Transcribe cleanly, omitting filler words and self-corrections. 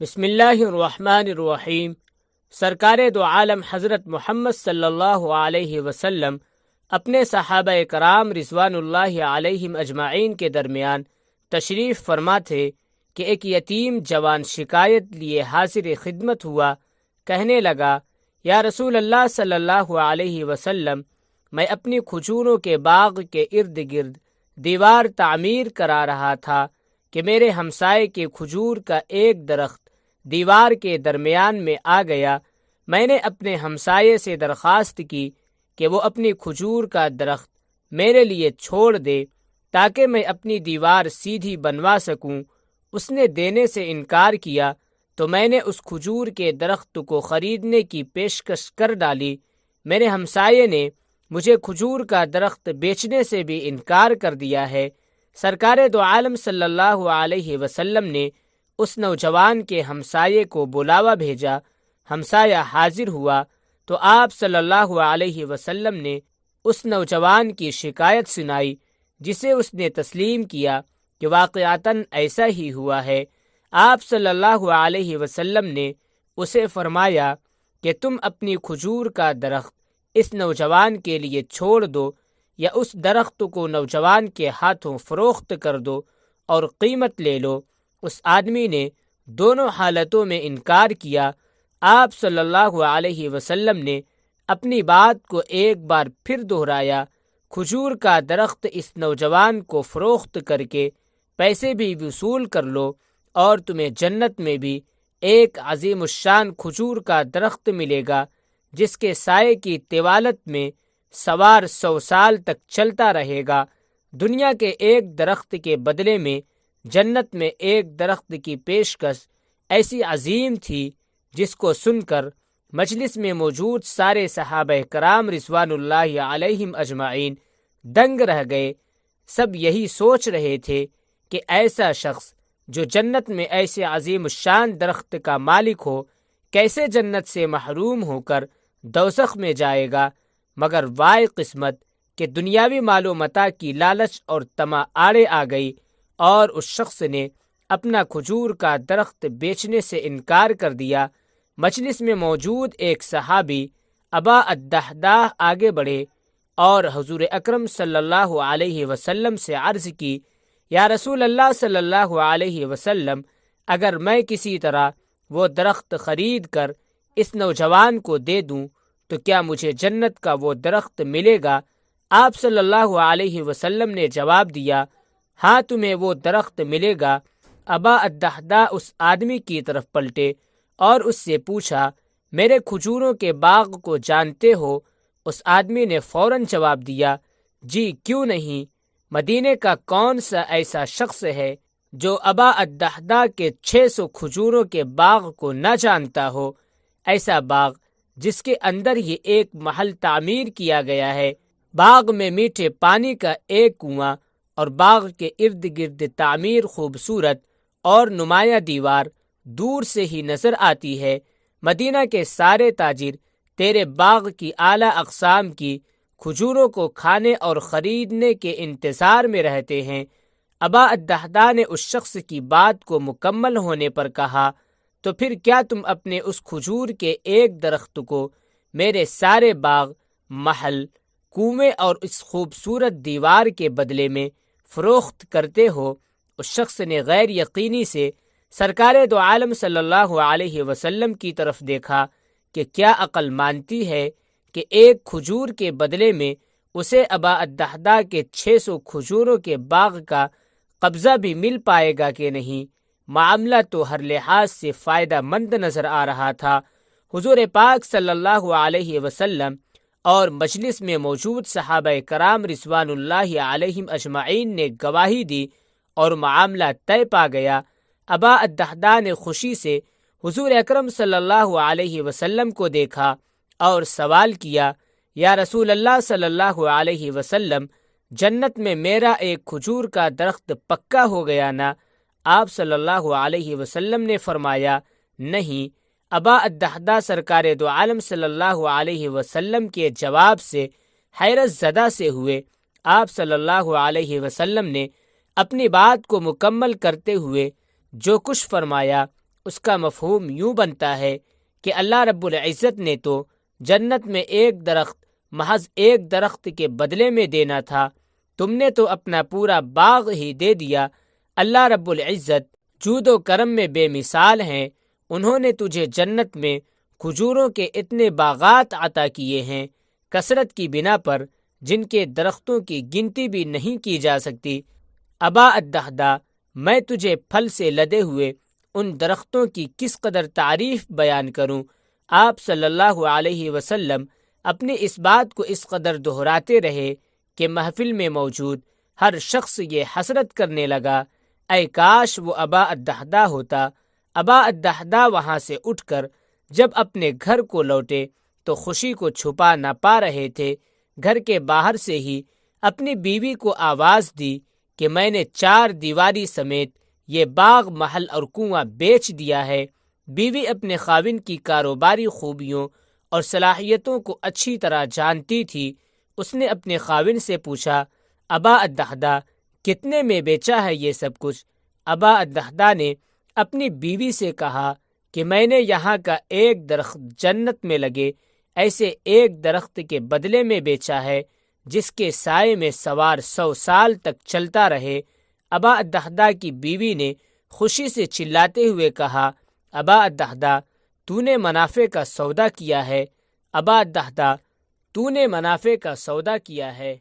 بسم اللہ الرحمن الرحیم۔ سرکار دو عالم حضرت محمد صلی اللہ علیہ وسلم اپنے صحابہ کرام رضوان اللہ علیہم اجمعین کے درمیان تشریف فرما تھے کہ ایک یتیم جوان شکایت لیے حاضر خدمت ہوا۔ کہنے لگا، یا رسول اللہ صلی اللہ علیہ وسلم، میں اپنی کھجوروں کے باغ کے ارد گرد دیوار تعمیر کرا رہا تھا کہ میرے ہمسائے کے کھجور کا ایک درخت دیوار کے درمیان میں آ گیا۔ میں نے اپنے ہمسائے سے درخواست کی کہ وہ اپنی کھجور کا درخت میرے لیے چھوڑ دے تاکہ میں اپنی دیوار سیدھی بنوا سکوں۔ اس نے دینے سے انکار کیا تو میں نے اس کھجور کے درخت کو خریدنے کی پیشکش کر ڈالی۔ میرے ہمسائے نے مجھے کھجور کا درخت بیچنے سے بھی انکار کر دیا ہے۔ سرکار دو عالم صلی اللہ علیہ وسلم نے اس نوجوان کے ہمسائے کو بلاوا بھیجا۔ ہمسایہ حاضر ہوا تو آپ صلی اللہ علیہ وسلم نے اس نوجوان کی شکایت سنائی، جسے اس نے تسلیم کیا کہ واقعتاً ایسا ہی ہوا ہے۔ آپ صلی اللہ علیہ وسلم نے اسے فرمایا کہ تم اپنی کھجور کا درخت اس نوجوان کے لیے چھوڑ دو، یا اس درخت کو نوجوان کے ہاتھوں فروخت کر دو اور قیمت لے لو۔ اس آدمی نے دونوں حالتوں میں انکار کیا۔ آپ صلی اللہ علیہ وسلم نے اپنی بات کو ایک بار پھر دہرایا، کھجور کا درخت اس نوجوان کو فروخت کر کے پیسے بھی وصول کر لو اور تمہیں جنت میں بھی ایک عظیم الشان کھجور کا درخت ملے گا، جس کے سائے کی طوالت میں سوار 100 سال تک چلتا رہے گا۔ دنیا کے ایک درخت کے بدلے میں جنت میں ایک درخت کی پیشکش ایسی عظیم تھی، جس کو سن کر مجلس میں موجود سارے صحابہ کرام رضوان اللہ علیہم اجمعین دنگ رہ گئے۔ سب یہی سوچ رہے تھے کہ ایسا شخص جو جنت میں ایسے عظیم الشان درخت کا مالک ہو، کیسے جنت سے محروم ہو کر دوزخ میں جائے گا۔ مگر وائے قسمت کہ دنیاوی مال و متاع کی لالچ اور طمع آڑے آ گئی، اور اس شخص نے اپنا کھجور کا درخت بیچنے سے انکار کر دیا۔ مجلس میں موجود ایک صحابی ابا الدحداح آگے بڑھے اور حضور اکرم صلی اللہ علیہ وسلم سے عرض کی، یا رسول اللہ صلی اللہ علیہ وسلم، اگر میں کسی طرح وہ درخت خرید کر اس نوجوان کو دے دوں تو کیا مجھے جنت کا وہ درخت ملے گا؟ آپ صلی اللہ علیہ وسلم نے جواب دیا، ہاں، تمہیں وہ درخت ملے گا۔ ابا الدحداح اس آدمی کی طرف پلٹے اور اس سے پوچھا، میرے کھجوروں کے باغ کو جانتے ہو؟ اس آدمی نے فوراً جواب دیا، جی، کیوں نہیں۔ مدینے کا کون سا ایسا شخص ہے جو ابا الدحداح کے 600 کھجوروں کے باغ کو نہ جانتا ہو؟ ایسا باغ جس کے اندر ہی ایک محل تعمیر کیا گیا ہے، باغ میں میٹھے پانی کا ایک کنواں، اور باغ کے ارد گرد تعمیر خوبصورت اور نمایاں دیوار دور سے ہی نظر آتی ہے۔ مدینہ کے سارے تاجر تیرے باغ کی اعلیٰ اقسام کی کھجوروں کو کھانے اور خریدنے کے انتظار میں رہتے ہیں۔ ابا الدحداح نے اس شخص کی بات کو مکمل ہونے پر کہا، تو پھر کیا تم اپنے اس کھجور کے ایک درخت کو میرے سارے باغ، محل، کنویں اور اس خوبصورت دیوار کے بدلے میں فروخت کرتے ہو؟ اس شخص نے غیر یقینی سے سرکار دو عالم صلی اللہ علیہ وسلم کی طرف دیکھا کہ کیا عقل مانتی ہے کہ ایک کھجور کے بدلے میں اسے ابا الدحداح کے 600 کھجوروں کے باغ کا قبضہ بھی مل پائے گا کہ نہیں؟ معاملہ تو ہر لحاظ سے فائدہ مند نظر آ رہا تھا۔ حضور پاک صلی اللہ علیہ وسلم اور مجلس میں موجود صحابہ کرام رضوان اللہ علیہم اجمعین نے گواہی دی اور معاملہ طے پا گیا۔ ابا الدحداح نے خوشی سے حضور اکرم صلی اللہ علیہ وسلم کو دیکھا اور سوال کیا، یا رسول اللہ صلی اللہ علیہ وسلم، جنت میں میرا ایک کھجور کا درخت پکا ہو گیا نا؟ آپ صلی اللہ علیہ وسلم نے فرمایا، نہیں۔ ابا الدحداح سرکار دو عالم صلی اللہ علیہ وسلم کے جواب سے حیرت زدہ سے ہوئے۔ آپ صلی اللہ علیہ وسلم نے اپنی بات کو مکمل کرتے ہوئے جو کچھ فرمایا اس کا مفہوم یوں بنتا ہے کہ اللہ رب العزت نے تو جنت میں ایک درخت محض ایک درخت کے بدلے میں دینا تھا، تم نے تو اپنا پورا باغ ہی دے دیا۔ اللہ رب العزت جود و کرم میں بے مثال ہیں، انہوں نے تجھے جنت میں کھجوروں کے اتنے باغات عطا کیے ہیں کثرت کی بنا پر، جن کے درختوں کی گنتی بھی نہیں کی جا سکتی۔ ابا الدحداء، میں تجھے پھل سے لدے ہوئے ان درختوں کی کس قدر تعریف بیان کروں۔ آپ صلی اللہ علیہ وسلم اپنی اس بات کو اس قدر دہراتے رہے کہ محفل میں موجود ہر شخص یہ حسرت کرنے لگا، اے کاش وہ ابا الدحداء ہوتا۔ ابا الدحداء وہاں سے اٹھ کر جب اپنے گھر کو لوٹے تو خوشی کو چھپا نہ پا رہے تھے۔ گھر کے باہر سے ہی اپنی بیوی کو آواز دی کہ میں نے 4 دیواری سمیت یہ باغ، محل اور کنواں بیچ دیا ہے۔ بیوی اپنے خاوند کی کاروباری خوبیوں اور صلاحیتوں کو اچھی طرح جانتی تھی۔ اس نے اپنے خاوند سے پوچھا، ابا الدحداء، کتنے میں بیچا ہے یہ سب کچھ؟ ابا الدحداء نے اپنی بیوی سے کہا کہ میں نے یہاں کا ایک درخت جنت میں لگے ایسے ایک درخت کے بدلے میں بیچا ہے جس کے سائے میں سوار 100 سال تک چلتا رہے۔ ابا الدحداء کی بیوی نے خوشی سے چلاتے ہوئے کہا، ابا الدحداء، تو نے منافع کا سودا کیا ہے۔ ابا الدحداء، تو نے منافع کا سودا کیا ہے۔